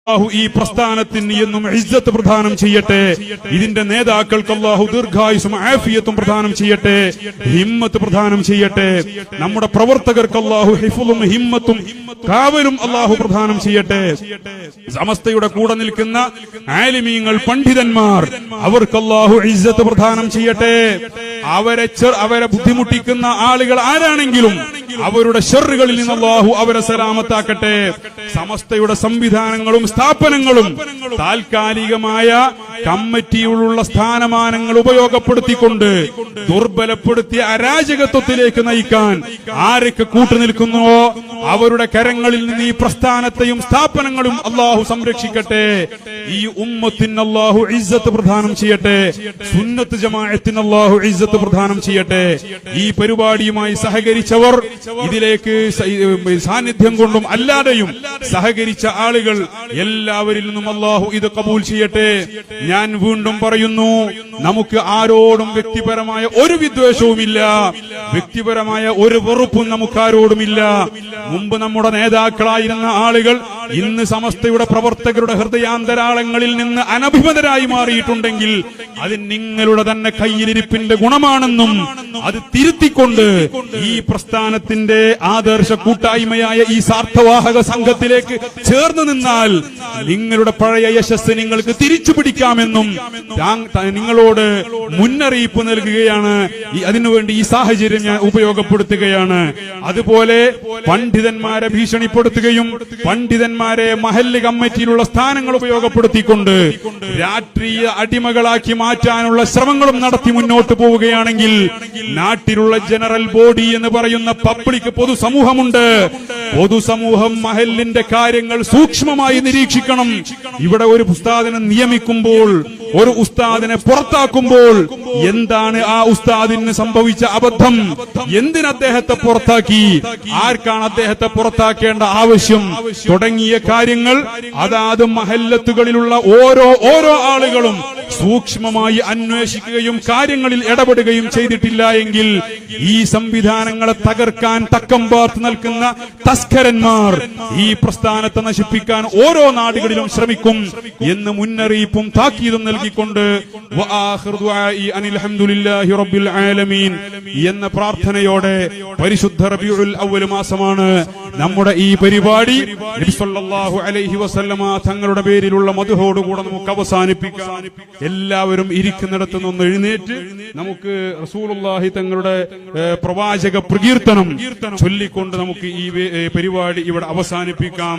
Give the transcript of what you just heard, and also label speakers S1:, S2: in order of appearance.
S1: അല്ലാഹു ഈ പ്രസ്ഥാനത്തിന് എന്നും ഇസ്സത്ത് പ്രദാനം ചെയ്യട്ടെ. ഇതിന്റെ നേതാക്കൾക്ക് അല്ലാഹു ദീർഘായുസ്സും ആഫിയത്തും പ്രദാനം ചെയ്യട്ടെ, ഹിമ്മത്ത് പ്രദാനം ചെയ്യട്ടെ. നമ്മുടെ പ്രവർത്തകർക്ക് അല്ലാഹു ഹിഫ്ളും ഹിമ്മത്തും കാവലും അല്ലാഹു പ്രദാനം ചെയ്യട്ടെ. സമസ്തയുടെ കൂടെ നിൽക്കുന്ന ആലിമീങ്ങൾ, പണ്ഡിതന്മാർ, അവർക്ക് അല്ലാഹു ഇസ്സത്ത് പ്രദാനം ചെയ്യട്ടെ. അവരെ ബുദ്ധിമുട്ടിക്കുന്ന ആളുകൾ ആരാണെങ്കിലും അവരുടെ ശർറുകളിൽ നിന്ന് അല്ലാഹു അവരെ സലാമത്താക്കട്ടെ. സമസ്തയുടെ സംവിധാനങ്ങളും സ്ഥാപനങ്ങളും താൽക്കാലികമായ കമ്മിറ്റിയിലുള്ള സ്ഥാനമാനങ്ങൾ ഉപയോഗപ്പെടുത്തിക്കൊണ്ട് ദുർബലപ്പെടുത്തിയ അരാജകത്വത്തിലേക്ക് നയിക്കാൻ ആരൊക്കെ കൂട്ടുനിൽക്കുന്നുവോ അവരുടെ കരങ്ങളിൽ നിന്ന് ഈ പ്രസ്ഥാനത്തെയും സ്ഥാപനങ്ങളും അല്ലാഹു സംരക്ഷിക്കട്ടെ. ഈ ഉമ്മത്തിന് അല്ലാഹു ഇസ്സത്ത് പ്രദാനം ചെയ്യട്ടെ. സുന്നത്ത് ജമാഅത്തിന് അല്ലാഹു ഇസ്സത്ത് പ്രദാനം ചെയ്യട്ടെ. ഈ പരിപാടിയുമായി സഹകരിച്ചവർ, ഇതിലേക്ക് സാന്നിധ്യം കൊണ്ടും അല്ലാതെയും സഹകരിച്ച ആളുകൾ, എല്ലാവരിൽ നിന്നും അല്ലാഹു ഇത് കബൂൽ ചെയ്യട്ടെ. ഞാൻ വീണ്ടും പറയുന്നു, നമുക്ക് ആരോടും വ്യക്തിപരമായ ഒരു വിദ്വേഷവുമില്ല, വ്യക്തിപരമായ ഒരു വെറുപ്പും നമുക്കാരോടുമില്ല. മുമ്പ് നമ്മുടെ നേതാക്കളായിരുന്ന ആളുകൾ ഇന്ന് സമസ്തയുടെ പ്രവർത്തകരുടെ ഹൃദയാന്തരാളങ്ങളിൽ നിന്ന് അനഭിമതരായി മാറിയിട്ടുണ്ടെങ്കിൽ അത് നിങ്ങളുടെ തന്നെ കയ്യിലിരിപ്പിന്റെ ഗുണമാണെന്നും അത് തിരുത്തിക്കൊണ്ട് ഈ പ്രസ്ഥാനത്തിന്റെ ആദർശ കൂട്ടായ്മയായ ഈ സാർത്ഥവാഹക സംഘത്തിലേക്ക് ചേർന്ന് നിന്നാൽ നിങ്ങളുടെ പഴയ യശസ് നിങ്ങൾക്ക് തിരിച്ചു പിടിക്കാമെന്നും നിങ്ങളോട് മുന്നറിയിപ്പ് നൽകുകയാണ്. അതിനുവേണ്ടി ഈ സാഹചര്യം ഞാൻ ഉപയോഗപ്പെടുത്തുകയാണ്. അതുപോലെ പണ്ഡിതന്മാരെ ഭീഷണിപ്പെടുത്തുകയും പണ്ഡിതന്മാരെ മഹല്ല് കമ്മിറ്റിയിലുള്ള സ്ഥാനങ്ങൾ ഉപയോഗപ്പെടുത്തിക്കൊണ്ട് രാഷ്ട്രീയ അടിമകളാക്കി മാറ്റാനുള്ള ശ്രമങ്ങളും നടത്തി മുന്നോട്ട് പോവുകയാണെങ്കിൽ നാട്ടിലുള്ള ജനറൽ ബോഡി എന്ന് പറയുന്ന പബ്ലിക് പൊതുസമൂഹമുണ്ട്. പൊതുസമൂഹം മഹല്ലിന്റെ കാര്യങ്ങൾ സൂക്ഷ്മമായി നിരീക്ഷിക്കണം. ഇവിടെ ഒരു ഉസ്താദിനെ നിയമിക്കുമ്പോൾ, ഒരു ഉസ്താദിനെ പുറത്താക്കുമ്പോൾ എന്താണ് ആ ഉസ്താദിന് സംഭവിച്ച അബദ്ധം, എന്തിന് അദ്ദേഹത്തെ പുറത്താക്കി, ആർക്കാണ് അദ്ദേഹത്തെ പുറത്താക്കേണ്ട ആവശ്യം തുടങ്ങിയ കാര്യങ്ങൾ അതാത് മഹല്ലത്തുകളിലുള്ള ഓരോ ആളുകളും സൂക്ഷ്മമായി അന്വേഷിക്കുകയും കാര്യങ്ങളിൽ ഇടപെടുകയും ചെയ്തിട്ടില്ല എങ്കിൽ ഈ സംവിധാനങ്ങളെ തകർക്കാൻ തക്കം പാർത്ത് നിൽക്കുന്ന തസ്കരന്മാർ ഈ പ്രസ്ഥാനത്തെ നശിപ്പിക്കാൻ ഓരോ നാടുകളിലും ശ്രമിക്കും എന്ന് മുന്നറിയിപ്പും താക്കീതും നൽകിക്കൊണ്ട് അൽഹംദുലില്ലാഹി റബ്ബിൽ ആലമീൻ എന്ന പ്രാർത്ഥനയോടെ പരിശുദ്ധ റബീഉൽ അവ്വൽ മാസമാണ് നമ്മുടെ ഈ പരിപാടി നബി സല്ലല്ലാഹു അലൈഹി വസല്ലമ തങ്ങളുടെ പേരിലുള്ള മദ്ഹോടുകൂടെ നമുക്ക് അവസാനിപ്പിക്കാം. എല്ലാവരും ഇരിക്കുന്നിടത്ത് നിന്ന് എഴുന്നേറ്റ് നമുക്ക് റസൂലുള്ളാഹി തങ്ങളുടെ പ്രവാചക പ്രകീർത്തനം ചൊല്ലിക്കൊണ്ട് നമുക്ക് ഈ പരിപാടി ഇവിടെ അവസാനിപ്പിക്കാം.